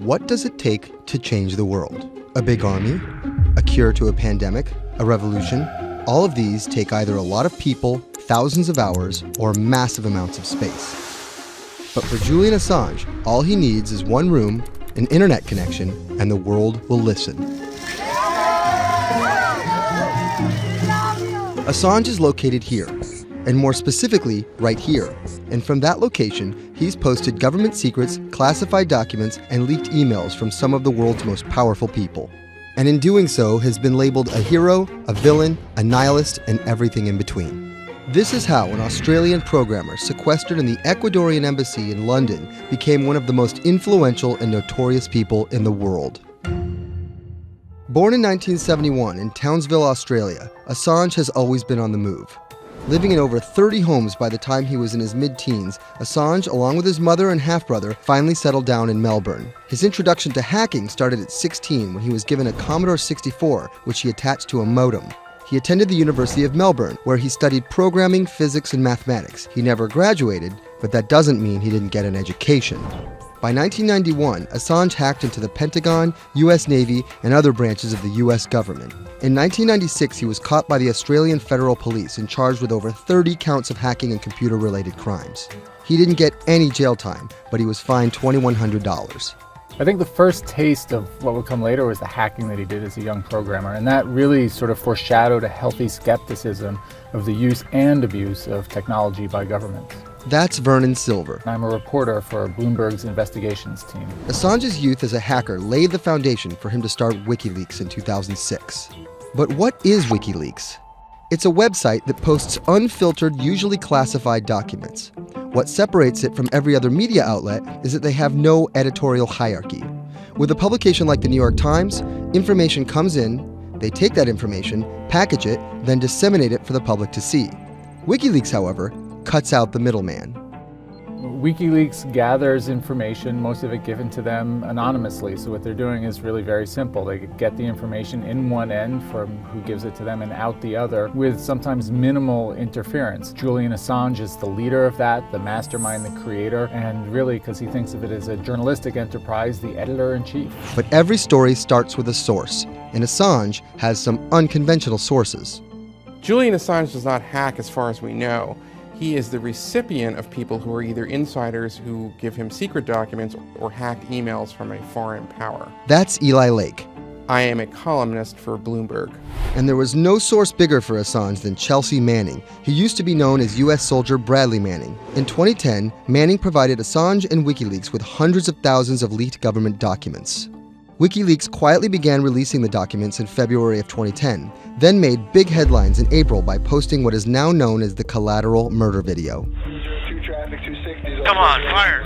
What does it take to change the world? A big army? A cure to a pandemic? A revolution? All of these take either a lot of people, thousands of hours, or massive amounts of space. But for Julian Assange, all he needs is one room, an internet connection, and the world will listen. Assange is located here, and more specifically, right here. And from that location, he's posted government secrets, classified documents, and leaked emails from some of the world's most powerful people. And in doing so, has been labeled a hero, a villain, a nihilist, and everything in between. This is how an Australian programmer sequestered in the Ecuadorian embassy in London became one of the most influential and notorious people in the world. Born in 1971 in Townsville, Australia, Assange has always been on the move. Living in over 30 homes by the time he was in his mid-teens, Assange, along with his mother and half-brother, finally settled down in Melbourne. His introduction to hacking started at 16 when he was given a Commodore 64, which he attached to a modem. He attended the University of Melbourne, where he studied programming, physics, and mathematics. He never graduated, but that doesn't mean he didn't get an education. By 1991, Assange hacked into the Pentagon, US Navy, and other branches of the US government. In 1996, he was caught by the Australian Federal Police and charged with over 30 counts of hacking and computer-related crimes. He didn't get any jail time, but he was fined $2,100. I think the first taste of what would come later was the hacking that he did as a young programmer, and that really sort of foreshadowed a healthy skepticism of the use and abuse of technology by governments. That's Vernon Silver. I'm a reporter for Bloomberg's investigations team. Assange's youth as a hacker laid the foundation for him to start WikiLeaks in 2006. But what is WikiLeaks? It's a website that posts unfiltered, usually classified documents. What separates it from every other media outlet is that they have no editorial hierarchy. With a publication like the New York Times, information comes in, they take that information, package it, then disseminate it for the public to see. WikiLeaks, however, cuts out the middleman. WikiLeaks gathers information, most of it given to them anonymously. So what they're doing is really very simple. They get the information in one end from who gives it to them and out the other with sometimes minimal interference. Julian Assange is the leader of that, the mastermind, the creator, and really, because he thinks of it as a journalistic enterprise, the editor-in-chief. But every story starts with a source, and Assange has some unconventional sources. Julian Assange does not hack as far as we know. He is the recipient of people who are either insiders who give him secret documents or hacked emails from a foreign power. That's Eli Lake. I am a columnist for Bloomberg. And there was no source bigger for Assange than Chelsea Manning, who used to be known as U.S. soldier Bradley Manning. In 2010, Manning provided Assange and WikiLeaks with hundreds of thousands of leaked government documents. WikiLeaks quietly began releasing the documents in February of 2010, then made big headlines in April by posting what is now known as the collateral murder video. Come on, fire!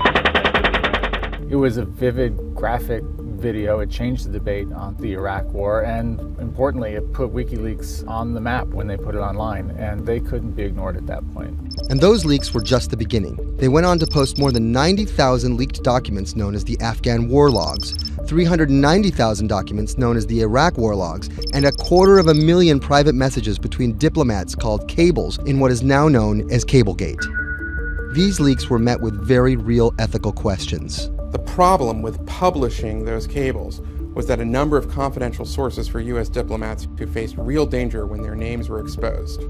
It was a vivid, graphic video. It changed the debate on the Iraq War, and importantly, it put WikiLeaks on the map when they put it online, and they couldn't be ignored at that point. And those leaks were just the beginning. They went on to post more than 90,000 leaked documents known as the Afghan war logs, 390,000 documents known as the Iraq war logs, and 250,000 private messages between diplomats called cables in what is now known as Cablegate. These leaks were met with very real ethical questions. The problem with publishing those cables was that a number of confidential sources for U.S. diplomats who faced real danger when their names were exposed.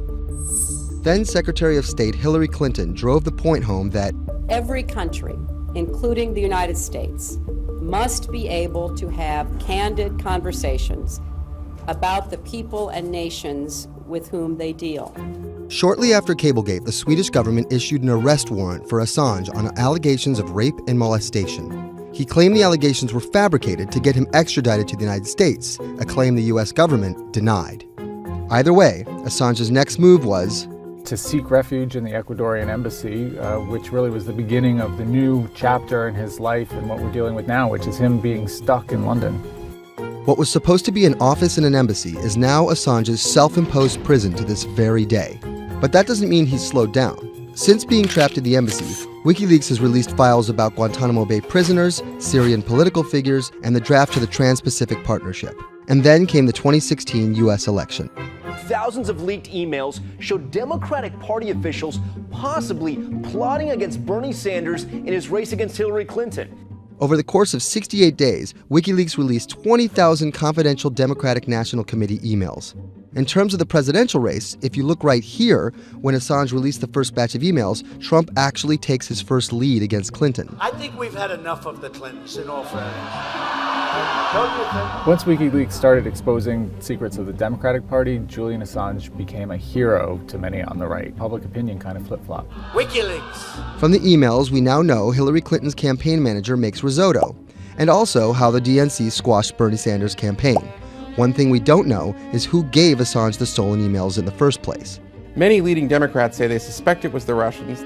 Then Secretary of State Hillary Clinton drove the point home that every country, including the United States, must be able to have candid conversations about the people and nations with whom they deal. Shortly after Cablegate, the Swedish government issued an arrest warrant for Assange on allegations of rape and molestation. He claimed the allegations were fabricated to get him extradited to the United States, a claim the US government denied. Either way, Assange's next move was to seek refuge in the Ecuadorian embassy, which really was the beginning of the new chapter in his life and what we're dealing with now, which is him being stuck in London. What was supposed to be an office in an embassy is now Assange's self-imposed prison to this very day. But that doesn't mean he's slowed down. Since being trapped in the embassy, WikiLeaks has released files about Guantanamo Bay prisoners, Syrian political figures, and the draft to the Trans-Pacific Partnership. And then came the 2016 US election. Thousands of leaked emails showed Democratic Party officials possibly plotting against Bernie Sanders in his race against Hillary Clinton. Over the course of 68 days, WikiLeaks released 20,000 confidential Democratic National Committee emails. In terms of the presidential race, if you look right here, when Assange released the first batch of emails, Trump actually takes his first lead against Clinton. I think we've had enough of the Clintons, in all fairness. Don't you think? Once WikiLeaks started exposing secrets of the Democratic Party, Julian Assange became a hero to many on the right. Public opinion kind of flip-flopped. WikiLeaks. From the emails, we now know Hillary Clinton's campaign manager makes risotto, and also how the DNC squashed Bernie Sanders' campaign. One thing we don't know is who gave Assange the stolen emails in the first place. Many leading Democrats say they suspect it was the Russians.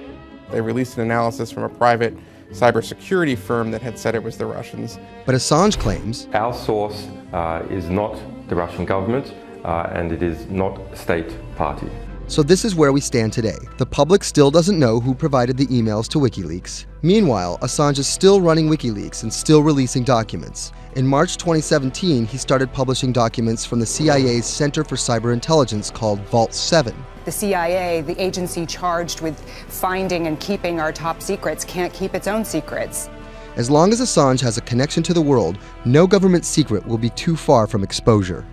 They released an analysis from a private cybersecurity firm that had said it was the Russians. But Assange claims our source is not the Russian government, and it is not a state party. So this is where we stand today. The public still doesn't know who provided the emails to WikiLeaks. Meanwhile, Assange is still running WikiLeaks and still releasing documents. In March 2017, he started publishing documents from the CIA's Center for Cyber Intelligence called Vault 7. The CIA, the agency charged with finding and keeping our top secrets, can't keep its own secrets. As long as Assange has a connection to the world, no government secret will be too far from exposure.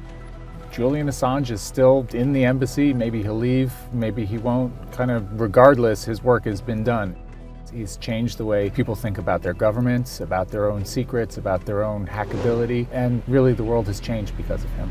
Julian Assange is still in the embassy. Maybe he'll leave, maybe he won't. Kind of regardless, his work has been done. He's changed the way people think about their governments, about their own secrets, about their own hackability, and really the world has changed because of him.